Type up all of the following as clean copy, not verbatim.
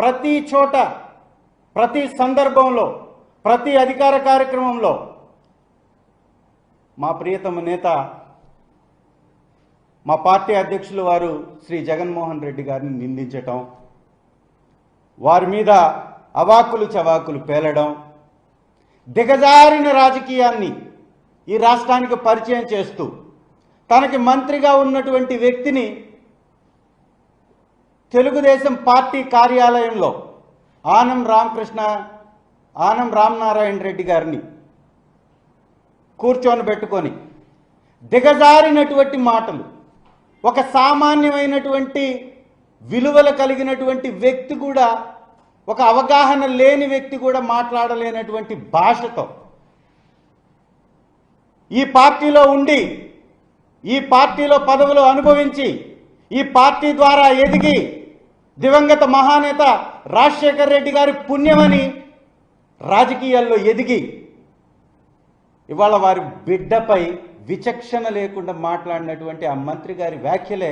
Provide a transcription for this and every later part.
ప్రతి చోట, ప్రతి సందర్భంలో, ప్రతి అధికార కార్యక్రమంలో మా ప్రియతమ నేత, మా పార్టీ అధ్యక్షులు వారు శ్రీ జగన్మోహన్ రెడ్డి గారిని నిందించటం, వారి మీద అవాకులు చవాకులు పేలడం, దిగజారిన రాజకీయాన్ని ఈ రాష్ట్రానికి పరిచయం చేస్తూ తనకి మంత్రిగా ఉన్నటువంటి వ్యక్తిని తెలుగుదేశం పార్టీ కార్యాలయంలో ఆనం రామనారాయణ రెడ్డి గారిని కూర్చొని పెట్టుకొని దిగజారినటువంటి మాటలు, ఒక సామాన్యమైనటువంటి విలువలు కలిగినటువంటి వ్యక్తి కూడా, ఒక అవగాహన లేని వ్యక్తి కూడా మాట్లాడలేనటువంటి భాషతో ఈ పార్టీలో ఉండి, ఈ పార్టీలో పదవులు అనుభవించి, ఈ పార్టీ ద్వారా ఎదిగి దివంగత మహానేత రాజశేఖర రెడ్డి గారి పుణ్యమని రాజకీయాల్లో ఎదిగి ఇవాళ వారి బిడ్డపై విచక్షణ లేకుండా మాట్లాడినటువంటి ఆ మంత్రి గారి వ్యాఖ్యలే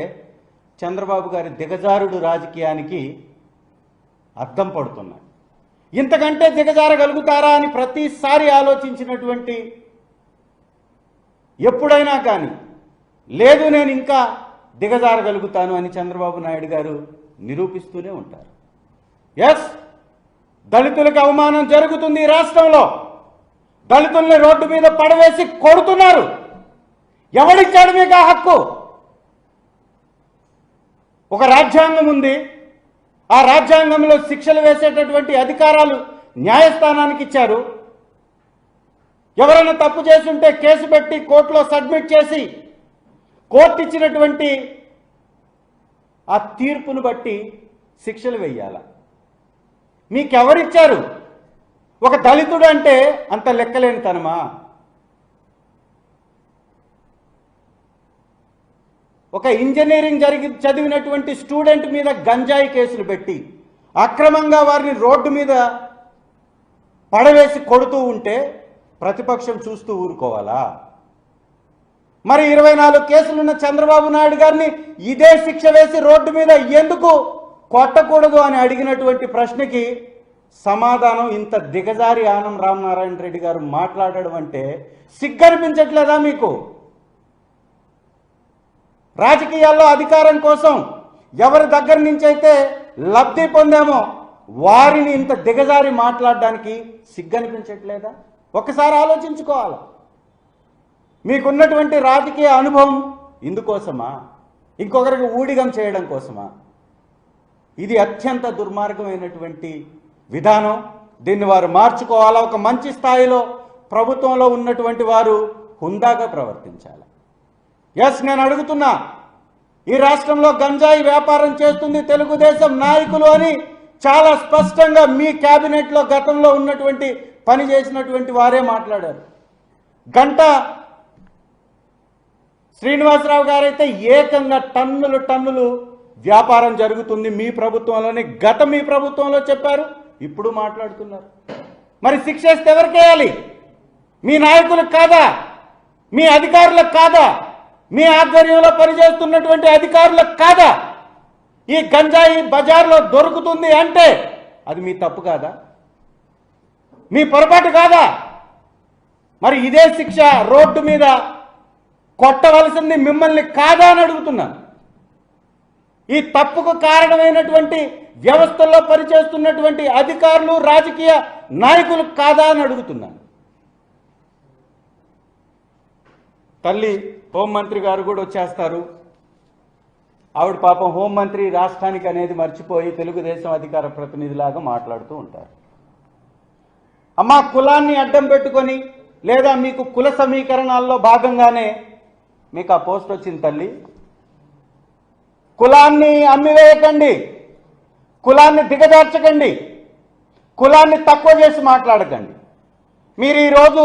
చంద్రబాబు గారి దిగజారుడు రాజకీయానికి అద్దం పడుతున్నాయి. ఇంతకంటే దిగజారగలుగుతారా అని ప్రతిసారి ఆలోచించినటువంటి, ఎప్పుడైనా కానీ లేదు నేను ఇంకా దిగజారగలుగుతాను అని చంద్రబాబు నాయుడు గారు నిరూపిస్తూనే ఉంటారు. ఎస్, దళితులకు అవమానం జరుగుతుంది ఈ రాష్ట్రంలో. దళితుల్ని రోడ్డు మీద పడవేసి కొడుతున్నారు. ఎవడిచ్చాడు మీకు ఆ హక్కు? ఒక రాజ్యాంగం ఉంది. ఆ రాజ్యాంగంలో శిక్షలు వేసేటటువంటి అధికారాలు న్యాయస్థానానికి ఇచ్చారు. ఎవరైనా తప్పు చేస్తుంటే కేసు పెట్టి కోర్టులో సబ్మిట్ చేసి కోర్టు ఇచ్చినటువంటి ఆ తీర్పును బట్టి శిక్షలు వేయాల. మీకెవరిచ్చారు? ఒక దళితుడు అంటే అంత లెక్కలేని తనమా? ఒక ఇంజనీరింగ్ చదివినటువంటి స్టూడెంట్ మీద గంజాయి కేసులు పెట్టి అక్రమంగా వారిని రోడ్డు మీద పడవేసి కొడుతూ ఉంటే ప్రతిపక్షం చూస్తూ ఊరుకోవాలా? మరి 24 కేసులున్న చంద్రబాబు నాయుడు గారిని ఇదే శిక్ష వేసి రోడ్డు మీద ఎందుకు కొట్టకూడదు అని అడిగినటువంటి ప్రశ్నకి సమాధానం ఇంత దిగజారి ఆనం రామనారాయణ రెడ్డి గారు మాట్లాడడం అంటే సిగ్గనిపించట్లేదా మీకు? రాజకీయాల్లో అధికారం కోసం ఎవరి దగ్గర నుంచి అయితే లబ్ధి పొందామో వారిని ఇంత దిగజారి మాట్లాడడానికి సిగ్గనిపించట్లేదా? ఒక్కసారి ఆలోచించుకోవాలి. మీకున్నటువంటి రాజకీయ అనుభవం ఇందుకోసమా? ఇంకొకరికి ఊడిగం చేయడం కోసమా? ఇది అత్యంత దుర్మార్గమైనటువంటి విధానం. దీన్ని వారు మార్చుకోవాలా. ఒక మంచి స్థాయిలో ప్రభుత్వంలో ఉన్నటువంటి వారు హుందాగా ప్రవర్తించాలి. ఎస్, నేను అడుగుతున్నా, ఈ రాష్ట్రంలో గంజాయి వ్యాపారం చేస్తుంది తెలుగుదేశం నాయకులు అని చాలా స్పష్టంగా మీ క్యాబినెట్లో గతంలో ఉన్నటువంటి పని చేసినటువంటి వారే మాట్లాడారు. గంటా శ్రీనివాసరావు గారైతే ఏకంగా టన్నులు వ్యాపారం జరుగుతుంది మీ ప్రభుత్వంలోనే, మీ ప్రభుత్వంలో చెప్పారు, ఇప్పుడు మాట్లాడుతున్నారు. మరి శిక్ష వేస్తే ఎవరికేయాలి? మీ నాయకులకు కాదా? మీ అధికారులకు కాదా? మీ ఆధ్వర్యంలో పనిచేస్తున్నటువంటి అధికారులకు కాదా? ఈ గంజాయి బజార్లో దొరుకుతుంది అంటే అది మీ తప్పు కాదా? మీ పొరపాటు కాదా? మరి ఇదే శిక్ష రోడ్డు మీద కొట్టవలసింది మిమ్మల్ని కాదా అని అడుగుతున్నాను. ఈ తప్పుకు కారణమైనటువంటి వ్యవస్థల్లో పనిచేస్తున్నటువంటి అధికారులు, రాజకీయ నాయకులు కాదా అని అడుగుతున్నాను. తల్లి హోంమంత్రి గారు కూడా వచ్చేస్తారు. ఆవిడ పాపం హోంమంత్రి రాష్ట్రానికి అనేది మర్చిపోయి తెలుగుదేశం అధికార ప్రతినిధిలాగా మాట్లాడుతూ ఉంటారు. అమ్మా, కులాన్ని అడ్డం పెట్టుకొని లేదా మీకు కుల సమీకరణాల్లో భాగంగానే మీకు ఆ పోస్ట్ వచ్చింది తల్లి. కులాన్ని అమ్మివేయకండి, కులాన్ని దిగజార్చకండి, కులాన్ని తక్కువ చేసి మాట్లాడకండి. మీరు ఈరోజు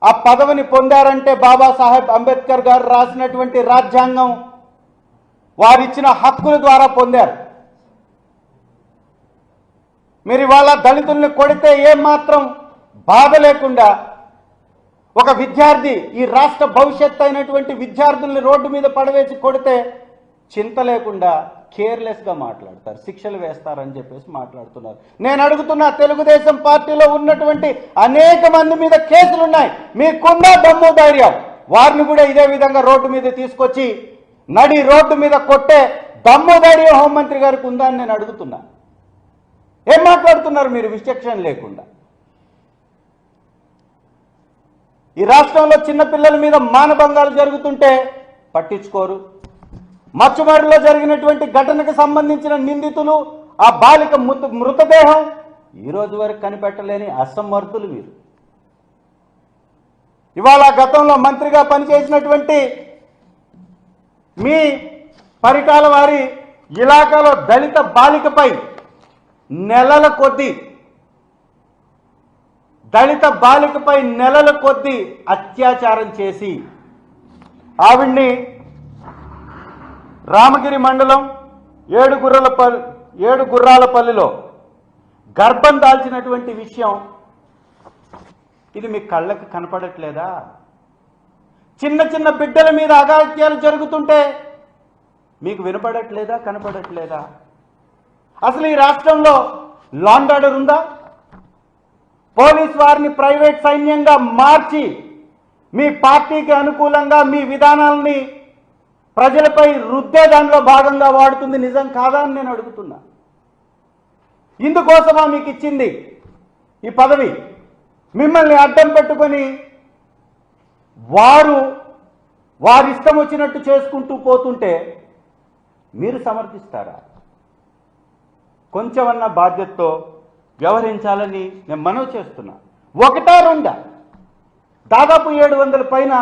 ఆ పదవిని పొందారంటే బాబాసాహెబ్ అంబేద్కర్ గారు రాసినటువంటి రాజ్యాంగం వారిచ్చిన హక్కుల ద్వారా పొందారు. మీరు ఇవాళ దళితుల్ని కొడితే ఏమాత్రం బాధ లేకుండా, ఒక విద్యార్థి, ఈ రాష్ట్ర భవిష్యత్తు అయినటువంటి విద్యార్థుల్ని రోడ్డు మీద పడవేసి కొడితే చింత లేకుండా కేర్లెస్గా మాట్లాడతారు, శిక్షలు వేస్తారని చెప్పేసి మాట్లాడుతున్నారు. నేను అడుగుతున్నా, తెలుగుదేశం పార్టీలో ఉన్నటువంటి అనేక మంది మీద కేసులున్నాయి, మీకున్న దమ్ము ధైర్యం వారిని కూడా ఇదే విధంగా రోడ్డు మీద తీసుకొచ్చి నడి రోడ్డు మీద కొట్టే దమ్ము ధైర్యం హోంమంత్రి గారికి ఉందా అని నేను అడుగుతున్నా. ఏం మాట్లాడుతున్నారు మీరు విచక్షణ లేకుండా? ఈ రాష్ట్రంలో చిన్నపిల్లల మీద మానభంగాలు జరుగుతుంటే పట్టించుకోరు. మచ్చుమరిలో జరిగినటువంటి ఘటనకు సంబంధించిన నిందితులు, ఆ బాలిక మృతదేహం ఈరోజు వరకు కనిపెట్టలేని అసమర్థులు మీరు. ఇవాళ గతంలో మంత్రిగా పనిచేసినటువంటి మీ పరిటాల వారి ఇలాకాలో దళిత బాలికపై నెలల కొద్దీ అత్యాచారం చేసి ఆవిడ్ని రామగిరి మండలం ఏడుగుర్రాలపల్లిలో గర్భం దాల్చినటువంటి విషయం ఇది మీ కళ్ళకి కనపడట్లేదా? చిన్న చిన్న బిడ్డల మీద అఘాయిత్యాలు జరుగుతుంటే మీకు వినపడట్లేదా, కనపడట్లేదా? అసలు ఈ రాష్ట్రంలో లా అండ్ ఆర్డర్ ఉందా? పోలీస్ వారిని ప్రైవేట్ సైన్యంగా మార్చి మీ పార్టీకి అనుకూలంగా మీ విధానాలని ప్రజలపై రుద్దే దానిలో భాగంగా వాడుతుంది, నిజం కాదా అని నేను అడుగుతున్నా. ఇందుకోసమా మీకు ఇచ్చింది ఈ పదవి? మిమ్మల్ని అడ్డం పెట్టుకొని వారి ఇష్టం వచ్చినట్టు చేసుకుంటూ పోతుంటే మీరు సమర్థిస్తారా? కొంచెమన్నా బాధ్యతతో వ్యవహరించాలని నేను మనవి చేస్తున్నా. ఒకటా రెండా? దాదాపు 700 పైన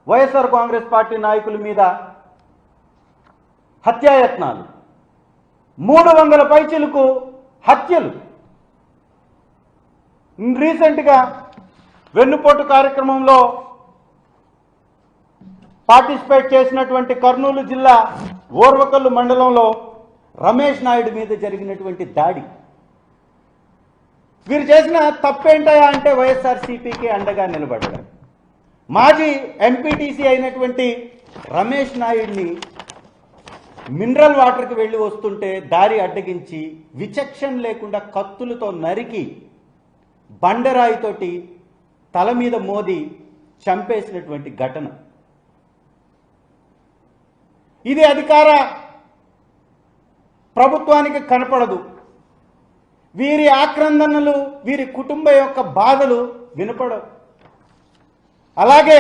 వైఎస్ఆర్ కాంగ్రెస్ పార్టీ నాయకుల మీద హత్యాయత్నాలు, 300 పైచిలకు హత్యలు. రీసెంట్గా వెన్నుపోటు కార్యక్రమంలో పార్టిసిపేట్ చేసినటువంటి కర్నూలు జిల్లా ఓర్వకల్లు మండలంలో రమేష్ నాయుడు మీద జరిగినటువంటి దాడి. వీరు చేసిన తప్పేంటయా అంటే వైఎస్ఆర్సీపీకి అండగా నిలబడ్డారు. మాజీ ఎంపీటీసీ అయినటువంటి రమేష్ నాయుడిని మినరల్ వాటర్కి వెళ్ళి వస్తుంటే దారి అడ్డగించి విచక్షణ లేకుండా కత్తులతో నరికి బండరాయితోటి తల మీద మోది చంపేసినటువంటి ఘటన. ఇది అధికార ప్రభుత్వానికి కనపడదు. వీరి ఆక్రందనలు, వీరి కుటుంబం యొక్క బాధలు వినపడవు. అలాగే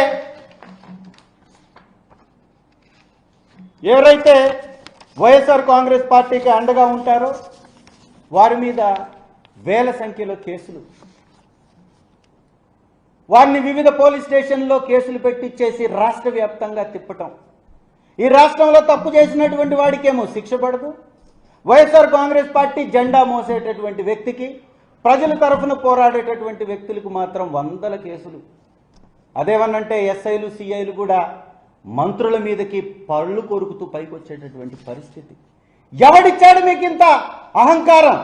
ఎవరైతే వైఎస్ఆర్ కాంగ్రెస్ పార్టీకి అండగా ఉంటారో వారి మీద వేల సంఖ్యలో కేసులు, వారిని వివిధ పోలీస్ స్టేషన్లో కేసులు పెట్టించేసి రాష్ట్ర వ్యాప్తంగా తిప్పటం. ఈ రాష్ట్రంలో తప్పు చేసినటువంటి వాడికేమో శిక్ష పడదు, వైఎస్ఆర్ కాంగ్రెస్ పార్టీ జెండా మోసేటటువంటి వ్యక్తికి, ప్రజల తరఫున పోరాడేటటువంటి వ్యక్తులకు మాత్రం 100 కేసులు. అదేమన్నంటే ఎస్ఐలు, సిఐలు కూడా మంత్రుల మీదకి పళ్ళు కొరుకుతూ పైకి వచ్చేటటువంటి పరిస్థితి. ఎవడిచ్చాడు మీకు ఇంత అహంకారం?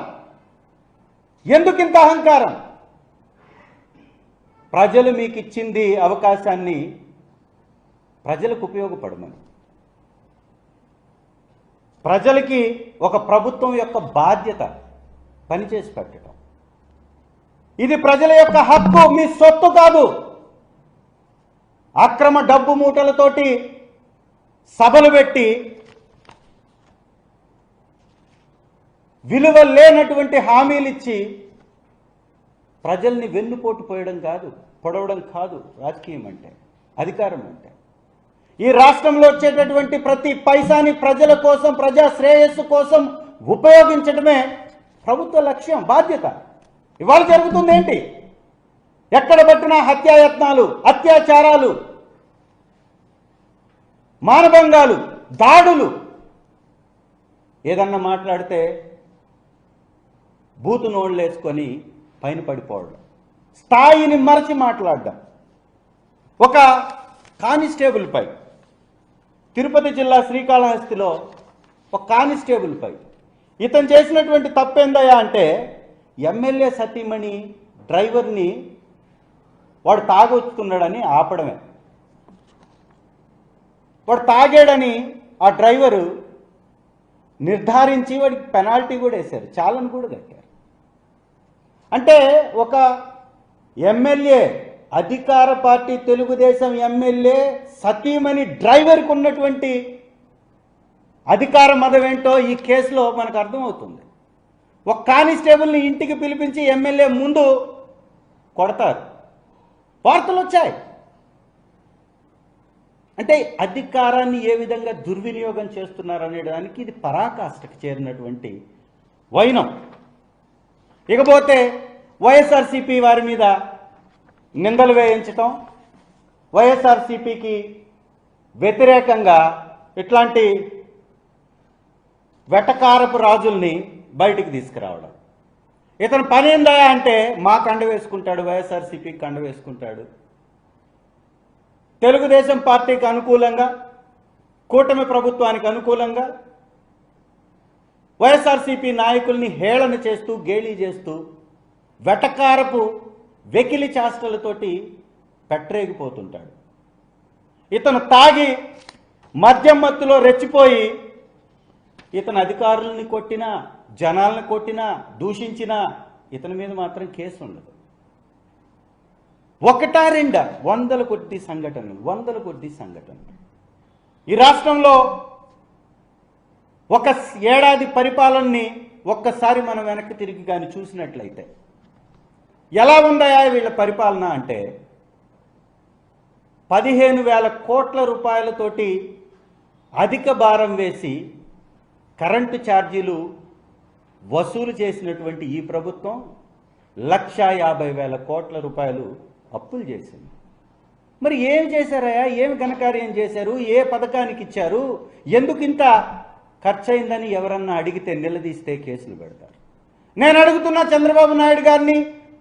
ఎందుకింత అహంకారం? ప్రజలు మీకు ఇచ్చింది అవకాశాన్ని ప్రజలకు ఉపయోగపడమని. ప్రజలకి ఒక ప్రభుత్వం యొక్క బాధ్యత పనిచేసి పెట్టడం. ఇది ప్రజల యొక్క హక్కు, మీ సొత్తు కాదు. అక్రమ డబ్బు మూటలతోటి సభలు పెట్టి విలువ లేనటువంటి హామీలు ఇచ్చి ప్రజల్ని వెన్నుపోటు పొడవడం కాదు రాజకీయం అంటే, అధికారం అంటే. ఈ రాష్ట్రంలో వచ్చేటటువంటి ప్రతి పైసాని ప్రజల కోసం, ప్రజా శ్రేయస్సు కోసం ఉపయోగించడమే ప్రభుత్వ లక్ష్యం, బాధ్యత. ఇవాళ జరుగుతుంది ఏంటి? ఎక్కడ పట్టినా హత్యాయత్నాలు, అత్యాచారాలు, మానభంగాలు, దాడులు. ఏదన్నా మాట్లాడితే బూతు నోళ్ళేసుకొని పైన పడిపోవడం, స్థాయిని మరచి మాట్లాడడం. ఒక కానిస్టేబుల్పై, తిరుపతి జిల్లా శ్రీకాళహస్తిలో ఒక కానిస్టేబుల్పై ఇతను చేసినటువంటి తప్పేందయ్యా అంటే ఎమ్మెల్యే సతీమణి డ్రైవర్ని వాడు తాగొచ్చుకున్నాడని ఆపడమే. వాడు తాగాడని ఆ డ్రైవరు నిర్ధారించి వాడికి పెనాల్టీ కూడా వేశారు, చాలని కూడా కట్టారు. అంటే ఒక ఎమ్మెల్యే, అధికార పార్టీ తెలుగుదేశం ఎమ్మెల్యే సతీమణి డ్రైవర్కి ఉన్నటువంటి అధికార మదం ఏంటో ఈ కేసులో మనకు అర్థమవుతుంది. ఒక కానిస్టేబుల్ని ఇంటికి పిలిపించి ఎమ్మెల్యే ముందు కొడతారు, వార్తలు వచ్చాయి. అంటే అధికారాన్ని ఏ విధంగా దుర్వినియోగం చేస్తున్నారనే దానికి ఇది పరాకాష్ఠకు చేరినటువంటి వైనం. ఇకపోతే వైఎస్ఆర్సీపీ వారి మీద నిందలు వేయించటం, వైఎస్ఆర్సీపీకి వ్యతిరేకంగా ఇట్లాంటి వెటకారపు రాజుల్ని బయటికి తీసుకురావడం. ఇతను పని ఏందా అంటే మా కండ వేసుకుంటాడు, వైఎస్ఆర్సీపీకి కండ వేసుకుంటాడు, తెలుగుదేశం పార్టీకి అనుకూలంగా, కూటమి ప్రభుత్వానికి అనుకూలంగా వైఎస్ఆర్సీపీ నాయకుల్ని హేళన చేస్తూ, గేలీ చేస్తూ, వెటకారపు వెకిలి చేష్టలతోటి పెట్టరేగిపోతుంటాడు. ఇతను తాగి మద్యం మత్తులో రెచ్చిపోయి ఇతను అధికారులని కొట్టినా, జనాలను కొట్టినా, దూషించినా ఇతని మీద మాత్రం కేసు ఉండదు. ఒకటా రెండా, వందల కొద్ది సంఘటనలు. ఈ రాష్ట్రంలో ఒక ఏడాది పరిపాలనని ఒక్కసారి మనం వెనక్కి తిరిగి కానీ చూసినట్లయితే ఎలా ఉందయా వీళ్ళ పరిపాలన అంటే 15,000 కోట్ల రూపాయలతోటి అధిక భారం వేసి కరెంటు ఛార్జీలు వసూలు చేసినటువంటి ఈ ప్రభుత్వం 1,50,000 కోట్ల రూపాయలు అప్పులు చేసింది. మరి ఏం చేశారయ్యా, ఏమి ఘనకార్యం చేశారు, ఏ పథకానికి ఇచ్చారు, ఎందుకు ఇంత ఖర్చు అయిందని ఎవరన్నా అడిగితే నిలదీస్తే కేసులు పెడతారు. నేను అడుగుతున్నా చంద్రబాబు నాయుడు గారిని,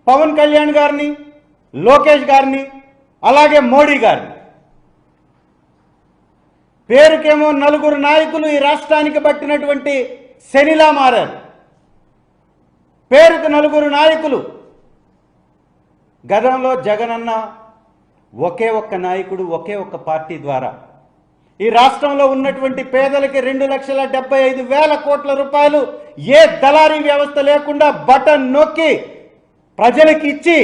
పవన్ కళ్యాణ్ గారిని, లోకేష్ గారిని, అలాగే మోడీ గారిని. పేరుకేమో నలుగురు నాయకులు ఈ రాష్ట్రానికి పట్టినటువంటి శనిలా మారారు. పేరుకు నలుగురు నాయకులు. గతంలో జగనన్న ఒకే ఒక్క నాయకుడు, ఒకే ఒక్క పార్టీ ద్వారా ఈ రాష్ట్రంలో ఉన్నటువంటి పేదలకి 2,75,000 కోట్ల రూపాయలు ఏ దళారీ వ్యవస్థ లేకుండా బటన్ నొక్కి ప్రజలకి ఇచ్చి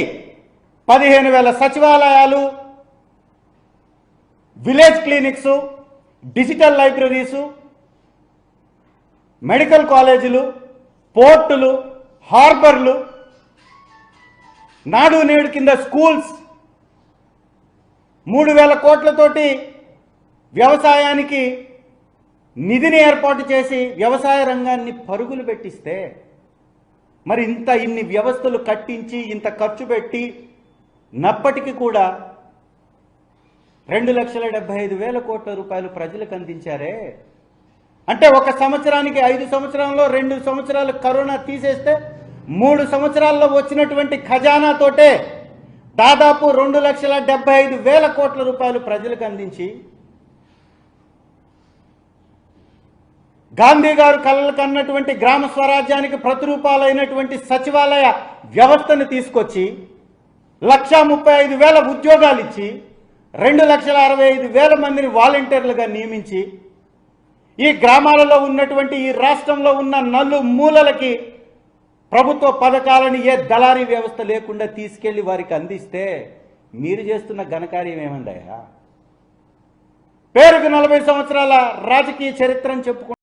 15,000 సచివాలయాలు, village clinics, digital libraries, medical కాలేజీలు, పోర్టులు, హార్బర్లు, నాడు నేడు కింద స్కూల్స్, 3,000 కోట్లతోటి వ్యవసాయానికి నిధిని ఏర్పాటు చేసి వ్యవసాయ రంగాన్ని పరుగులు పెట్టిస్తే, మరి ఇన్ని వ్యవస్థలు కట్టించి ఇంత ఖర్చు పెట్టి నప్పటికీ కూడా 2,75,000 కోట్ల రూపాయలు ప్రజలకు అందించారే. అంటే ఒక సంవత్సరానికి 5 సంవత్సరాల్లో 2 సంవత్సరాలు కరోనా తీసేస్తే 3 సంవత్సరాల్లో వచ్చినటువంటి ఖజానాతోటే దాదాపు 2,75,000 కోట్ల రూపాయలు ప్రజలకు అందించి, గాంధీ గారు కలలు కన్నటువంటి గ్రామ స్వరాజ్యానికి ప్రతిరూపాలైనటువంటి సచివాలయ వ్యవస్థను తీసుకొచ్చి 1,35,000 ఉద్యోగాలు ఇచ్చి 2,65,000 మందిని వాలంటీర్లుగా నియమించి ఈ గ్రామాలలో ఉన్నటువంటి ఈ రాష్ట్రంలో ఉన్న నలుమూలలకి ప్రభుత్వ పథకాలను ఏ దళారీ వ్యవస్థ లేకుండా తీసుకెళ్లి వారికి అందిస్తే మీరు చేస్తున్న ఘనకార్యం ఏమందయ్యా? పేరుకు 40 సంవత్సరాల రాజకీయ చరిత్రను చెప్పుకుంటే